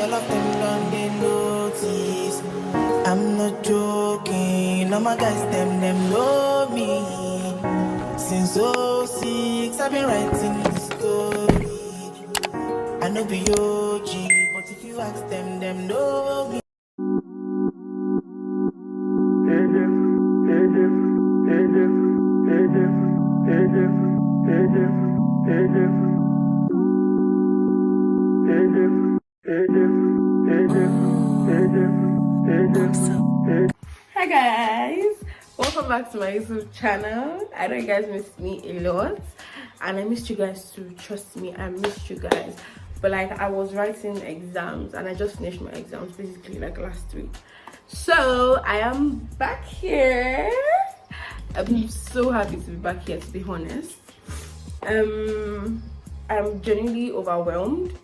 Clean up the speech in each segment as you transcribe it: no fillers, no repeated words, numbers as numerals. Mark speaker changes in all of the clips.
Speaker 1: all of them done they notice. I'm not joking, all my guys them know me. Since '06 I've been writing this story. I know be OG, but if you ask them know me.
Speaker 2: Hi guys, welcome back to my YouTube channel. I know you guys missed me a lot and I missed you guys too. Trust me, I missed you guys. But like, I was writing exams and I just finished my exams basically like last week, so I am back here. I'm so happy to be back here, to be honest. I'm genuinely overwhelmed,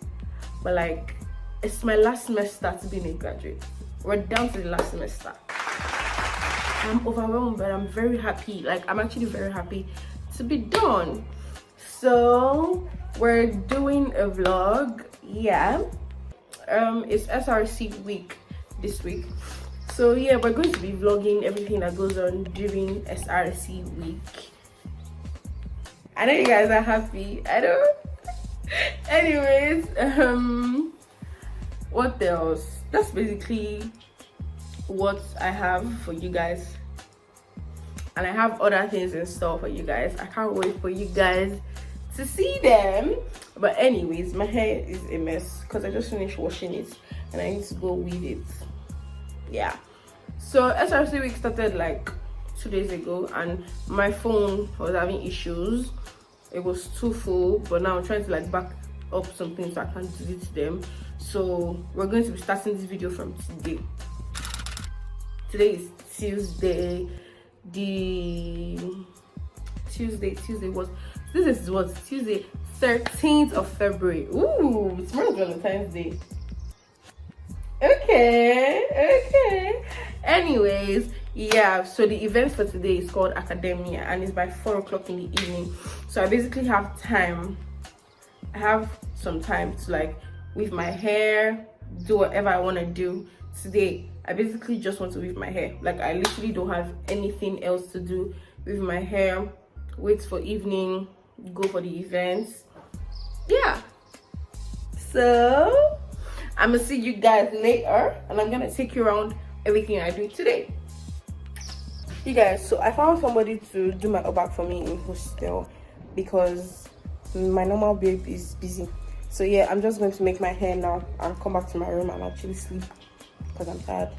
Speaker 2: but like, it's my last semester to being a graduate. We're down to the last semester. I'm overwhelmed, but I'm very happy. Like, I'm actually very happy to be done. So we're doing a vlog. Yeah, it's SRC week this week, so yeah, we're going to be vlogging everything that goes on during SRC week. I know you guys are happy, I know. Anyways, what else? That's basically what I have for you guys, and I have other things in store for you guys. I can't wait for you guys to see them. But anyways, my hair is a mess because I just finished washing it and I need to go weave it. Yeah, so SRC week started like 2 days ago and my phone was having issues. It was too full, but now I'm trying to like back up something so I can delete them. So we're going to be starting this video from today. Today is Tuesday. Tuesday was Tuesday 13th of February. Ooh, tomorrow's Valentine's Day. Okay. Anyways, yeah, so the event for today is called Academia and it's by 4 o'clock in the evening. So I basically have time. I have some time to like weave my hair, do whatever I want to do today. I basically just want to weave my hair. Like, I literally don't have anything else to do with my hair. Wait for evening, go for the events. Yeah, so I'm gonna see you guys later and I'm gonna take you around everything I do today. You guys, so I found somebody to do my back for me in hostel because my normal babe is busy. So yeah, I'm just going to make my hair now and come back to my room and actually sleep because I'm tired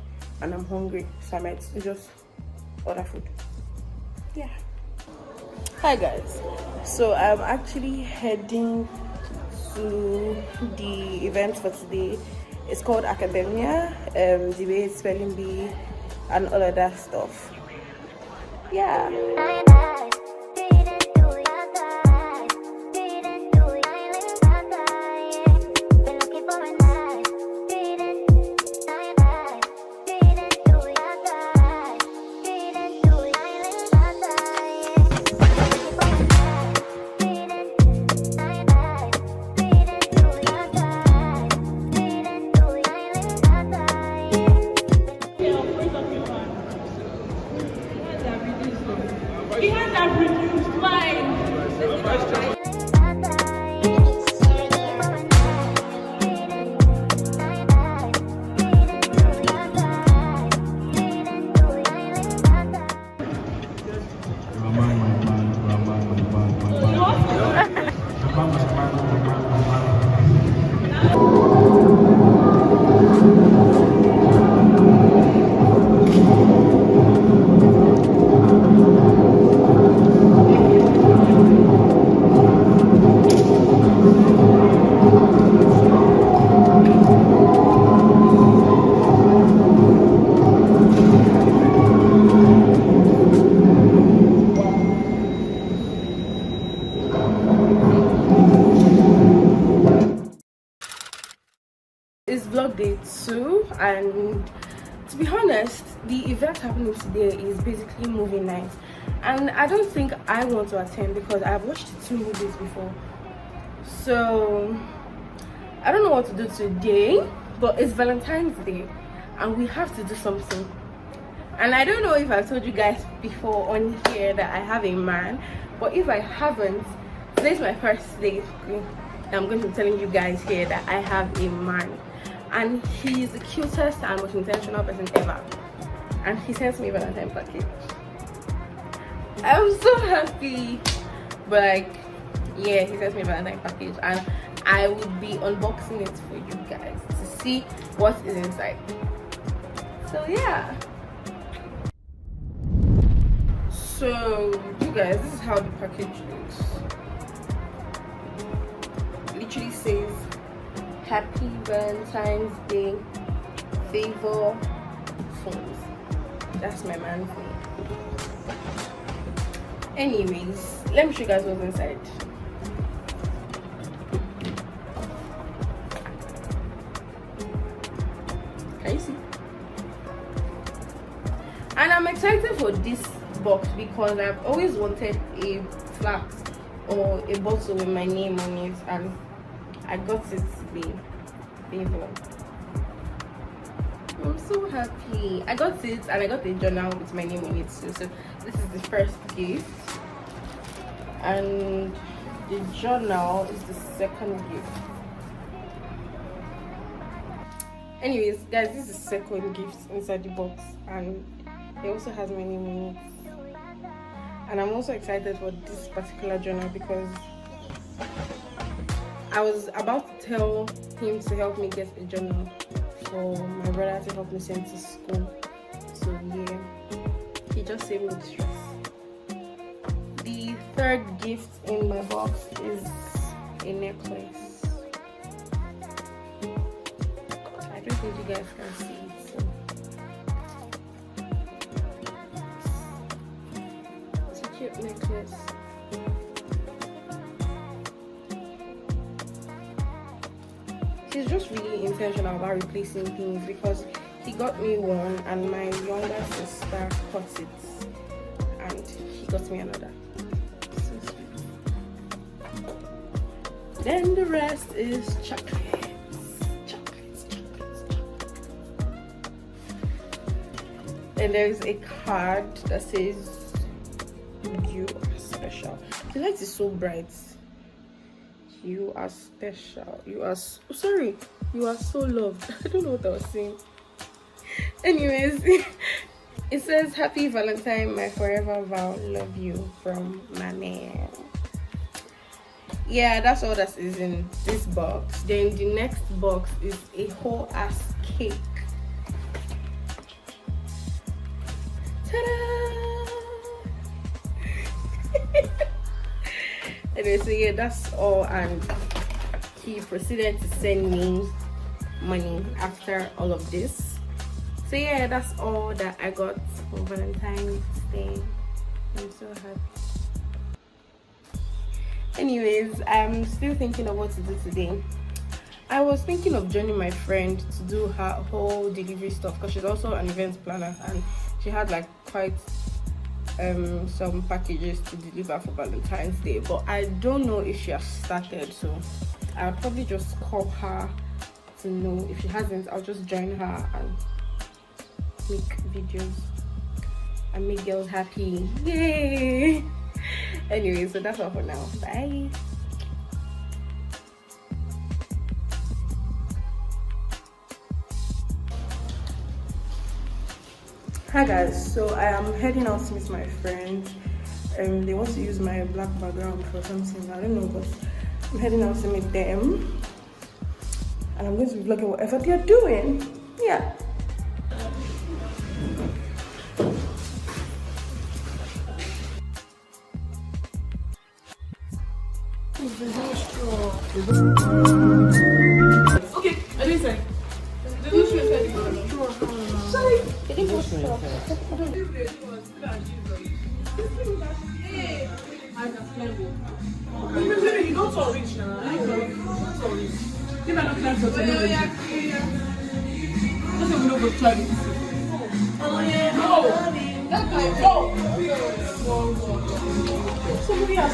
Speaker 2: and I'm hungry, so I might just order food. Yeah. Hi guys, so I'm actually heading to the event for today. It's called Academia, the way it's spelling bee and all of that stuff. Yeah. It's vlog day 2 and to be honest, the event happening today is basically movie night and I don't think I want to attend because I've watched 2 movies before, so I don't know what to do today. But it's Valentine's Day and we have to do something. And I don't know if I've told you guys before on here that I have a man, but if I haven't, today's my first day. I'm going to be telling you guys here that I have a man, and he's the cutest and most intentional person ever. And he sends me a Valentine package. I'm so happy. But like, yeah, he sends me a Valentine package, and I would be unboxing it for you guys to see what is inside. So yeah. So you guys, this is how the package looks. It literally says Happy Valentine's Day, Favor Phones. That's my man phone. Anyways, let me show you guys what's inside. Can you see? And I'm excited for this box because I've always wanted a flask or a bottle with my name on it, and I got it today. I'm so happy. I got it, and I got a journal with my name on it too. So this is the first gift, and the journal is the second gift. Anyways, guys, this is the second gift inside the box, and it also has my name on it. And I'm also excited for this particular journal because I was about to tell him to help me get a journal for my brother to help me send to school. So yeah, he just saved me the stress. The third gift in my box is a necklace. I don't think you guys can see it. So. It's a cute necklace. He's just really intentional about replacing things because he got me one and my younger sister cut it and he got me another. So sweet. Then the rest is chocolates. And there's a card that says you are special. The light is so bright. You are special. You are sorry. You are so loved. I don't know what I was saying. Anyways, it says Happy Valentine, my forever vow, love you from my man. Yeah, that's all that is in this box. Then the next box is a whole ass cake. Ta-da! Anyway, so yeah, that's all, and he proceeded to send me money after all of this. So yeah, that's all that I got for Valentine's Day. I'm so happy. Anyways, I'm still thinking of what to do today. I was thinking of joining my friend to do her whole delivery stuff because she's also an event planner and she had like quite some packages to deliver for Valentine's Day, but I don't know if she has started, so I'll probably just call her to know. If she hasn't, I'll just join her and make videos and make girls happy. Yay! Anyway, so that's all for now. Bye. Hi guys, so I am heading out to meet my friends. They want to use my black background for something, I don't know, but I'm heading out to meet them and I'm going to be vlogging whatever they're doing. Yeah. Okay, I didn't say. Sorry. You don't so rich now. You might not climb so yeah. Doesn't know what trying. Oh yeah. No. That guy. Oh. Somebody has.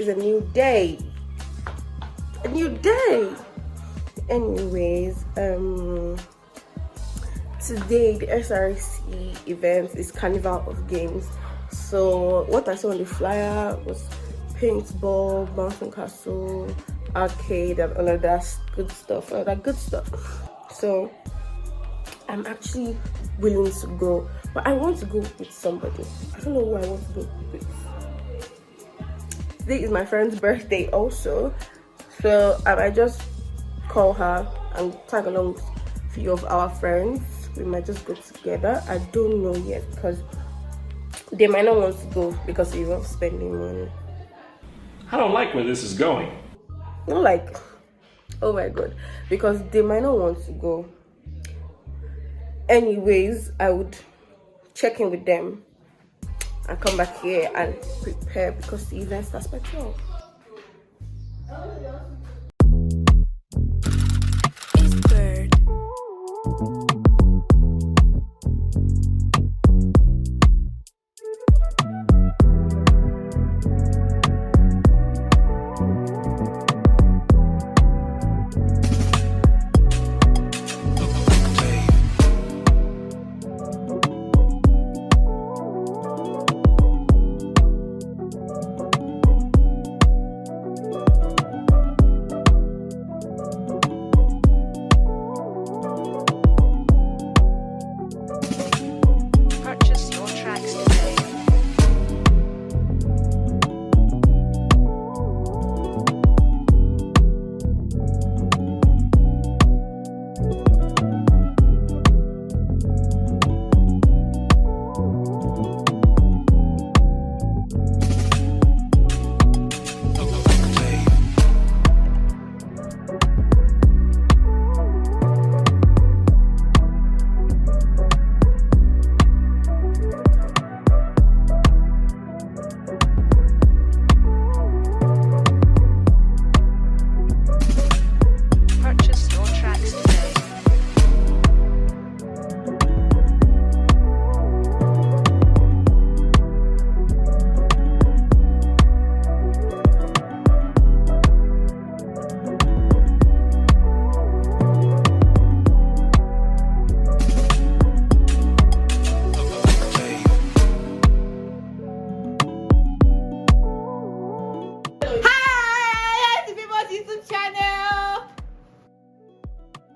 Speaker 2: is a new day. A new day. Anyways, today the SRC event is Carnival of Games. So what I saw on the flyer was paintball, bouncing castle, arcade, and all of that good stuff. So I'm actually willing to go, but I want to go with somebody. I don't know who I want to go with. Today is my friend's birthday also, so I might just call her and tag along with a few of our friends. We might just go together. I don't know yet because they might not want to go because we won't spending money.
Speaker 3: I don't like where this is going.
Speaker 2: Not like, oh my god, because they might not want to go. Anyways, I would check in with them and come back here and prepare because the event starts by 12.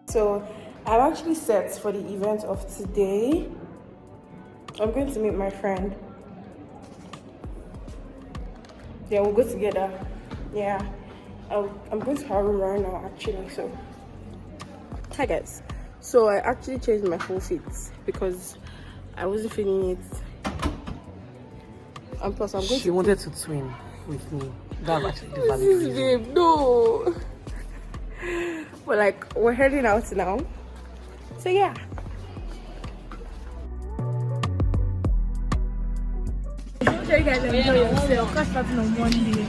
Speaker 2: So I'm actually set for the event of today. I'm going to meet my friend. Yeah, we'll go together. Yeah, I'm going to her room right now actually. So hi guys. So I actually changed my full fit because I wasn't feeling it. And plus I'm going
Speaker 4: She wanted to twin with me. That's actually the valid
Speaker 2: This
Speaker 4: reason.
Speaker 2: babe, no. But like we're heading out now. So yeah.
Speaker 5: I'm sure you guys enjoy yourself. Class starting on Monday.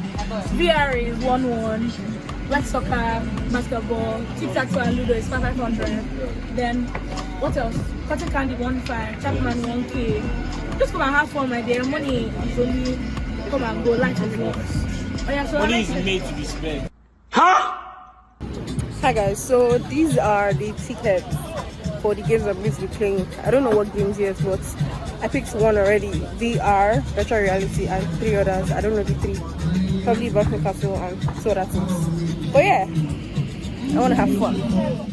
Speaker 5: VR is 1-1. Black soccer, basketball, tic-tac-toe and Ludo is 500. Then what else? Cotton candy 1.5, Chapman 1K. Just come and have fun, my dear. Money is only come and go, life is works. Oh yeah, so
Speaker 6: Money is made to be spent.
Speaker 2: Hi guys, so these are the tickets for the games I'm going to be playing. I don't know what games yet, but I picked one already. VR, virtual reality, and 3 others. I don't know the 3. Probably Boston Castle and 2 other things. But yeah, I want to have fun.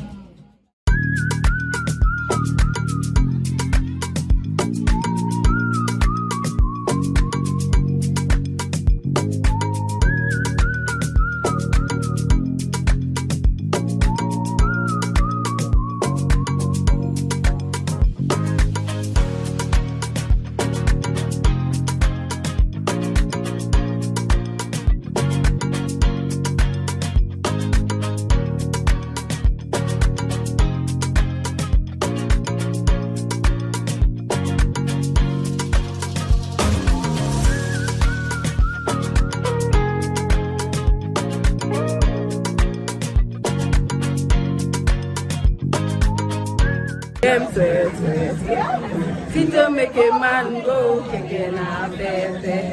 Speaker 2: Tito make a man go keke na bebe.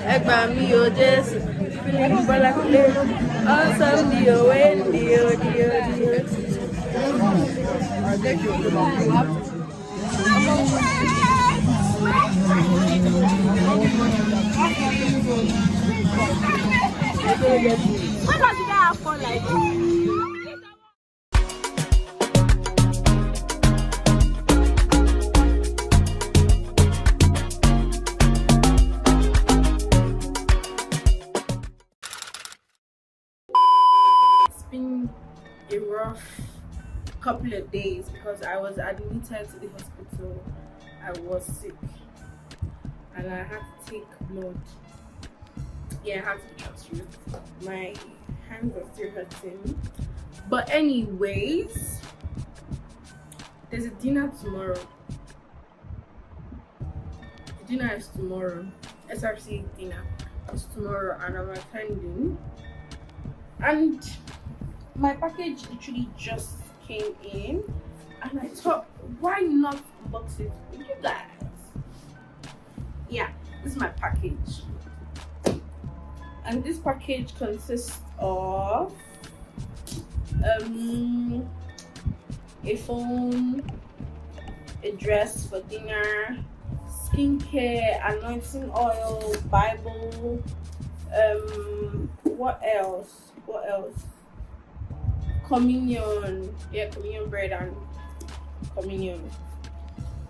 Speaker 2: Egba mi o Jesu. Feeling bala kule. Awesome dio when dio.
Speaker 5: What does you have for like?
Speaker 2: It's been a rough couple of days because I was admitted to the hospital. I was sick and I had to take blood. Yeah, I had to be transfused. My hands are still hurting. But anyways, there's a dinner tomorrow. The dinner is tomorrow. SRC dinner is tomorrow and I'm attending. And my package literally just came in and I thought, why not unbox it with you guys? Yeah, this is my package. And this package consists of a phone, a dress for dinner, skincare, anointing oil, Bible, what else? Communion, yeah, communion bread and communion.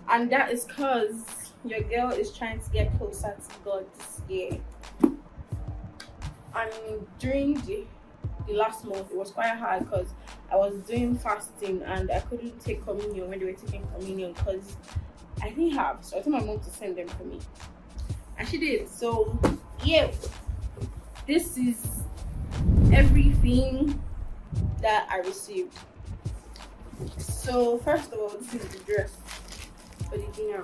Speaker 2: And that is because your girl is trying to get closer to God this year. And during the last month, it was quite hard because I was doing fasting and I couldn't take communion when they were taking communion because I didn't have. So I told my mom to send them for me. And she did. So, yeah, this is everything that I received. So, first of all, this is the dress for the dinner.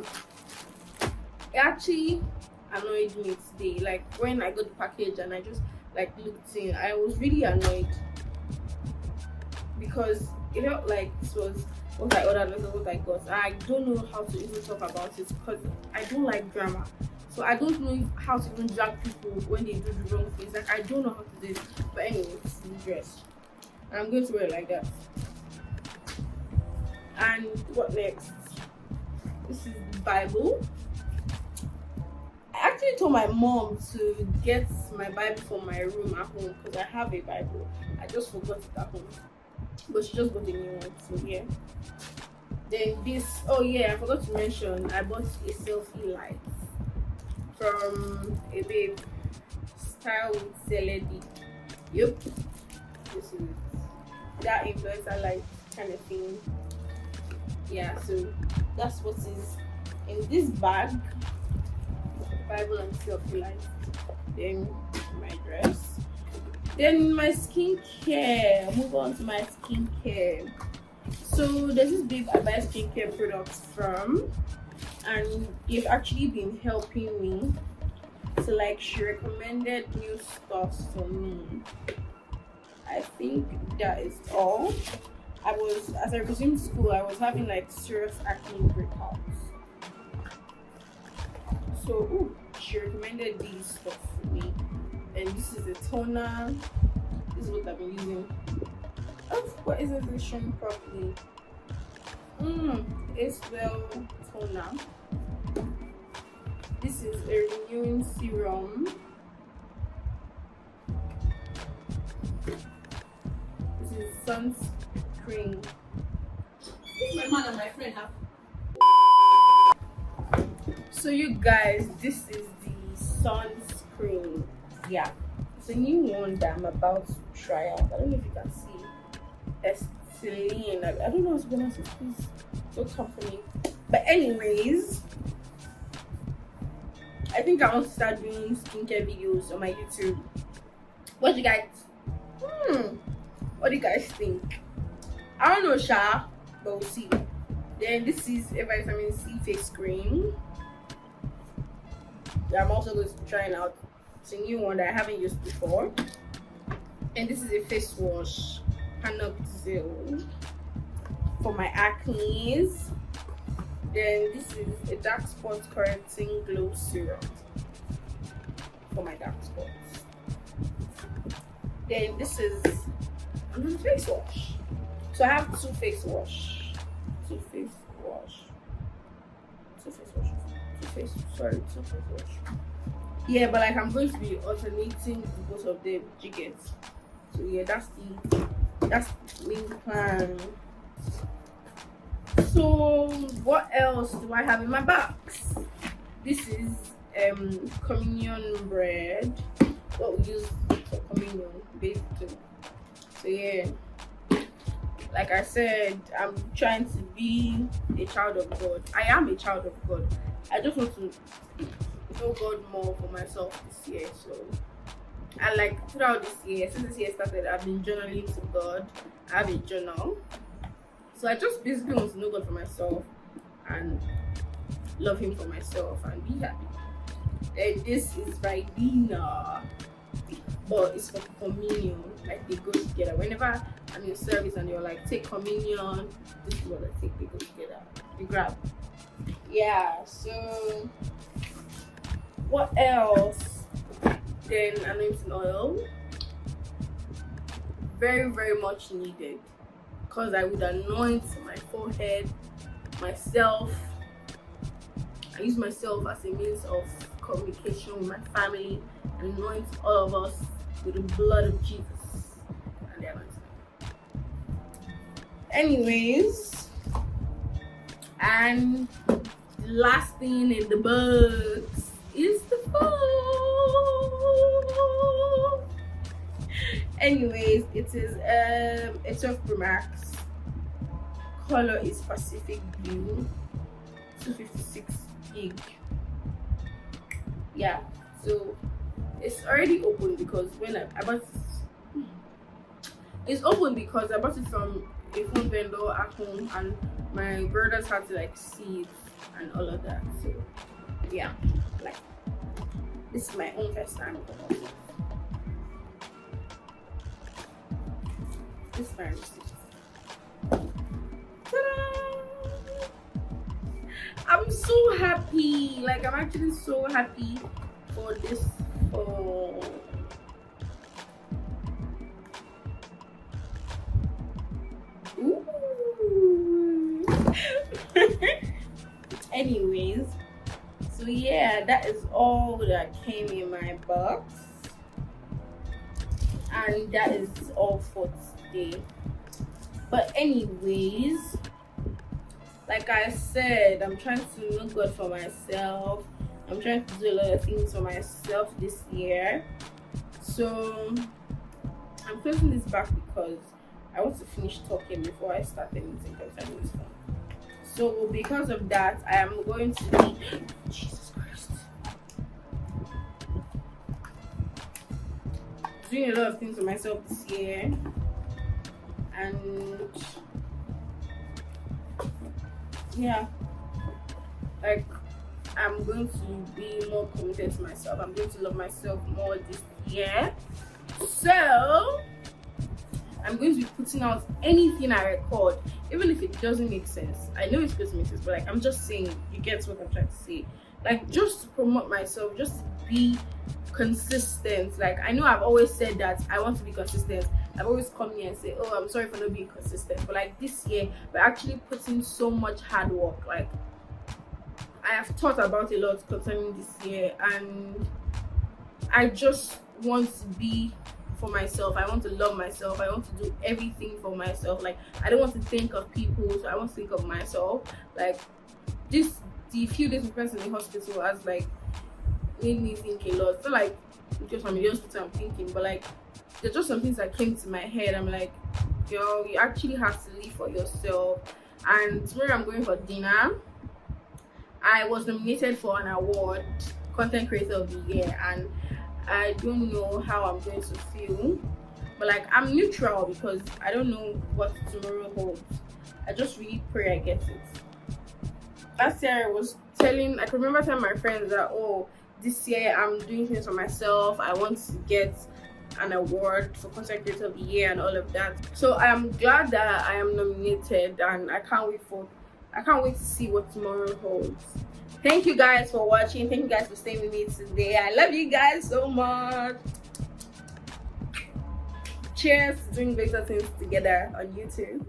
Speaker 2: It actually annoyed me today. Like, when I got the package and I just looked in, I was really annoyed because it felt like this was what I ordered, not what I got. I don't know how to even talk about it because I don't like drama. So I don't know how to even drag people when they do the wrong things. Like, I don't know how to do it. But anyway, this is the dress. And I'm going to wear it like that. And what next? This is the Bible. I actually told my mom to get my Bible from my room at home because I have a Bible. I just forgot it at home. But she just got a new one, so yeah. Then this, oh yeah, I forgot to mention, I bought a selfie light from a babe, Style with Celedi. Yep, this is that influencer light kind of thing. Yeah, so that's what is in this bag. Bible and selfie light. Then my dress. Then my skincare. Move on to my skincare. So there's this babe I buy skincare products from, and they've actually been helping me. So she recommended new stuff for me. I think that is all. As I resumed school, I was having serious acne breakouts. So she recommended these stuff for me, and this is a toner. This is what I've been using. Oh, what is it showing properly? It's well toner. This is a renewing serum. This is sunscreen. This my man and my friend have. So you guys, this is the sunscreen. Yeah, it's a new one that I'm about to try out. I don't know if you can see. Esteline. I don't know what's going on. Please don't come for me. But anyways, I think I want to start doing skincare videos on my YouTube. What do you guys? What do you guys think? I don't know, Sha, but we'll see. Then this is a vitamin C face cream that I'm also going to be trying out. It's a new one that I haven't used before. And this is a face wash, Panoxil, for my acne. Then this is a dark spot correcting glow serum for my dark spots. Then this is another face wash. So I have two face wash. Yeah, but like I'm going to be alternating both of them. You get? So yeah, that's the main plan. So what else do I have in my box? This is communion bread. What we use for communion, basically. So yeah, like I said, I'm trying to be a child of God. I am a child of God. I just want to know God more for myself this year. So, and like throughout this year, since this year started, I've been journaling to God. I have a journal. So I just basically want to know God for myself and love Him for myself and be happy. Then this is Ribena, but it's for communion. Like they go together. Whenever I'm in service and you're like, take communion, this is what I take. They go together. They grab. Yeah. So what else? Then anointing oil. Very, very much needed. Because I would anoint my forehead, myself. I use myself as a means of communication with my family and anoint all of us with the blood of Jesus and the anointing. Anyways, and the last thing in the box is the phone. Anyways, it is a 12 Pro Max. Color is Pacific Blue, 256 gig. Yeah, so it's already open because when I bought it, it's open because I bought it from a phone vendor at home and my brothers had to like see it and all of that. So yeah, like this is my own first time. This is my receipt. I'm so happy. Like I'm actually so happy for this phone. Ooh. Anyways, so yeah, that is all that came in my box, and that is all for today. But anyways, like I said, I'm trying to know God for myself. I'm trying to do a lot of things for myself this year. So I'm closing this back because I want to finish talking before I start anything concerning this phone. So because of that, I am going to be Jesus Christ doing a lot of things for myself this year. And yeah, like I'm going to be more committed to myself. I'm going to love myself more this year. So I'm going to be putting out anything I record, even if it doesn't make sense. I know it's supposed to make sense, but like I'm just saying, you get what I'm trying to say. Like just to promote myself, just to be consistent. Like I know I've always said that I want to be consistent. I've always come here and say, oh, I'm sorry for not being consistent. But like this year, we're actually putting so much hard work. Like I have thought about a lot concerning this year, and I just want to be for myself. I want to love myself. I want to do everything for myself. Like I don't want to think of people, so I want to think of myself. Like the few days we spent in the hospital has like made me think a lot. So like just from the hospital I'm thinking, but like there's just some things that came to my head. I'm like, girl, you actually have to live for yourself. And tomorrow I'm going for dinner. I was nominated for an award, Content Creator of the Year, and I don't know how I'm going to feel, but like I'm neutral because I don't know what tomorrow holds. I just really pray I get it. Last year I can remember telling my friends that, oh, this year I'm doing things for myself. I want to get an award for Content Creator of the Year and all of that. So I am glad that I am nominated, and I can't wait for I can't wait to see what tomorrow holds. Thank you guys for watching. Thank you guys for staying with me today. I love you guys so much. Cheers to doing better things together on YouTube.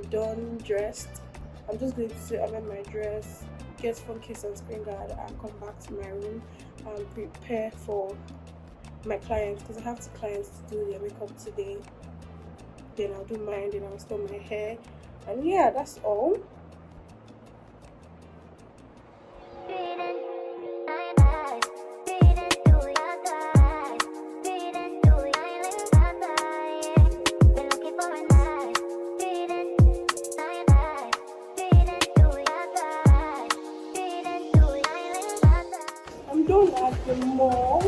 Speaker 2: Done dressed. I'm just going to amend my dress, get phone case and screen guard, and come back to my room and prepare for my clients, because I have 2 clients to do their makeup today. Then I'll do mine, then I'll style my hair, and yeah, that's all. At the mall,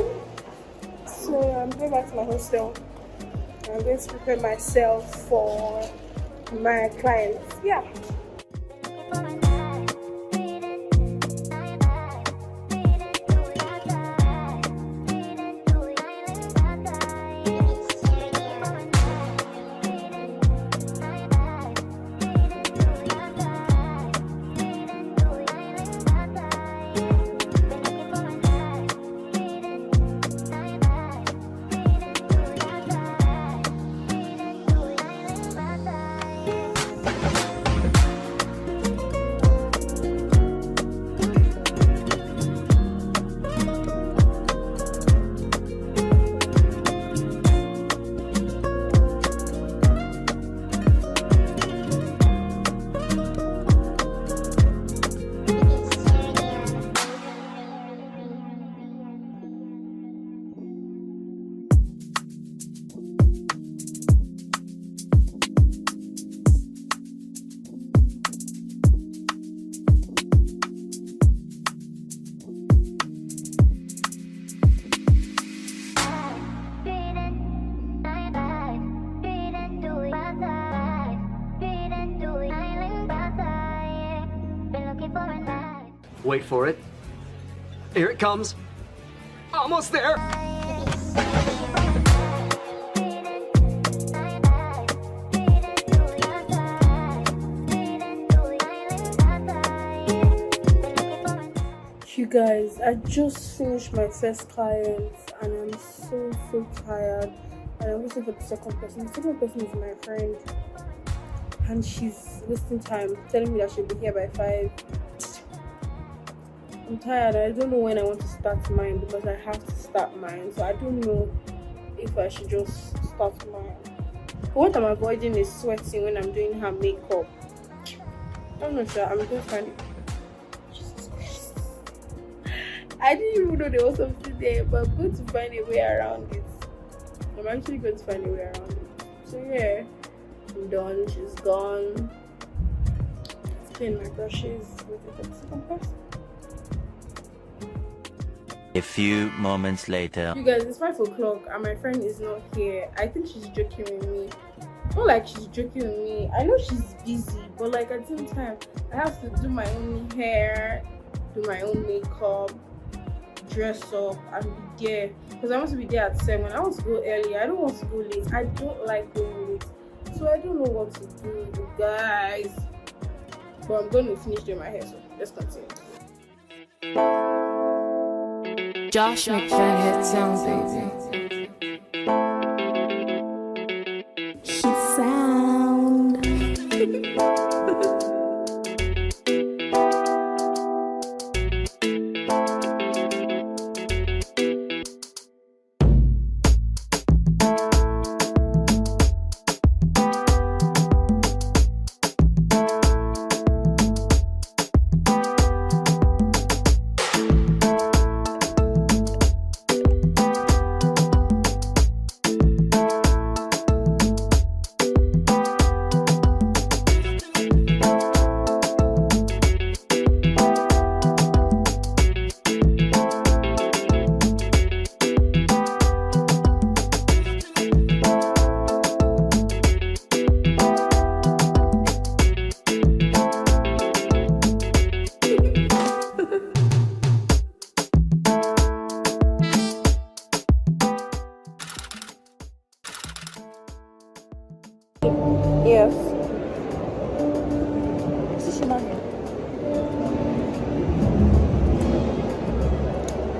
Speaker 2: so I'm going back to my hostel. I'm going to prepare myself for my clients. Yeah.
Speaker 6: Wait for it. Here it comes. Almost there.
Speaker 2: You guys, I just finished my first client and I'm so tired, and I'm waiting for the second person. The second person is my friend and she's wasting time telling me that she'll be here by 5. I'm tired. I don't know when I want to start mine because I have to start mine. So I don't know if I should just start mine. But what I'm avoiding is sweating when I'm doing her makeup. I'm not sure. I'm going to find it. Jesus Christ. I didn't even know there was something there, but I'm going to find a way around it. I'm actually going to find a way around it. So yeah, I'm done. She's gone. Let's clean my brushes with a compass.
Speaker 7: A few moments later.
Speaker 2: You guys, it's 5 o'clock and my friend is not here. I think she's joking with me. Not like she's joking with me. I know she's busy, but like at the same time, I have to do my own hair, do my own makeup, dress up, and be there. Because I want to be there at 7. I want to go early. I don't want to go late. I don't like going late. So I don't know what to do, you guys. But I'm going to finish doing my hair, so let's continue.
Speaker 8: Josh McFadden sounds baby.
Speaker 5: She sound.
Speaker 2: Yes.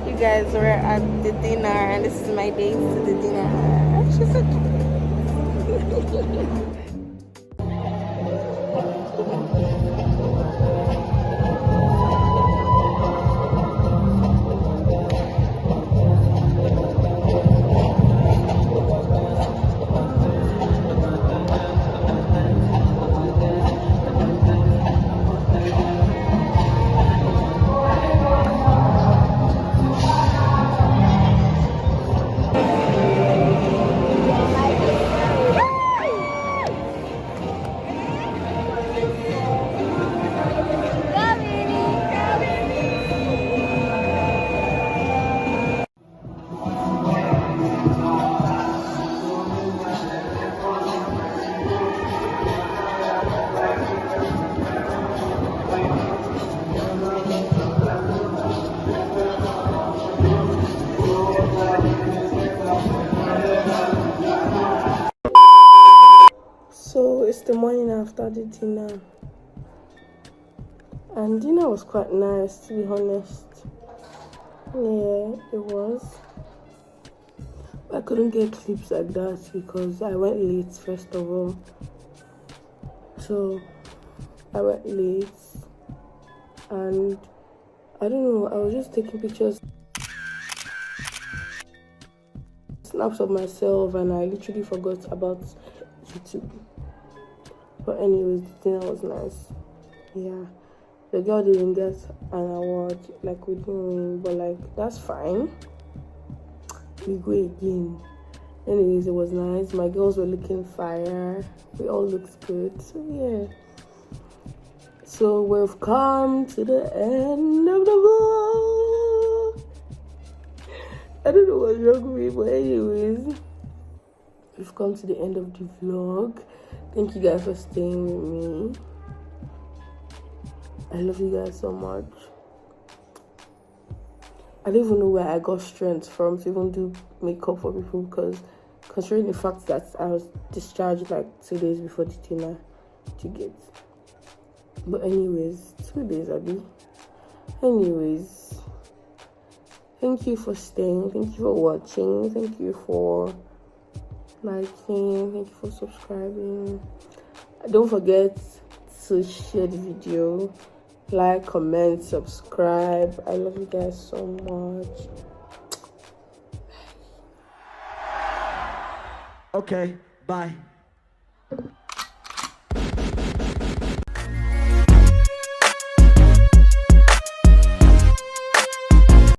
Speaker 2: You guys, we're at the dinner and this is my date to the dinner. She's so cute. So it's the morning after the dinner, and dinner was quite nice, to be honest. Yeah, it was. I couldn't get clips like that because I went late, first of all. So I went late, and I don't know, I was just taking pictures, snaps of myself, and I literally forgot about YouTube. But anyways, the dinner was nice. Yeah, the girl didn't get an award, like we didn't win, but like that's fine. We go again. Anyways, it was nice. My girls were looking fire. We all looked good. So yeah. So we've come to the end of the vlog. I don't know what's wrong with me, but anyways, we've come to the end of the vlog. Thank you guys for staying with me. I love you guys so much. I don't even know where I got strength from to even do makeup for people, because considering the fact that I was discharged like 2 days before the dinner to get. But anyways, 2 days, Abby. Anyways, thank you for staying. Thank you for watching. Thank you for liking. Thank you for subscribing. Don't forget to share the video. like, comment, subscribe. I love you guys so much.
Speaker 9: Okay, bye.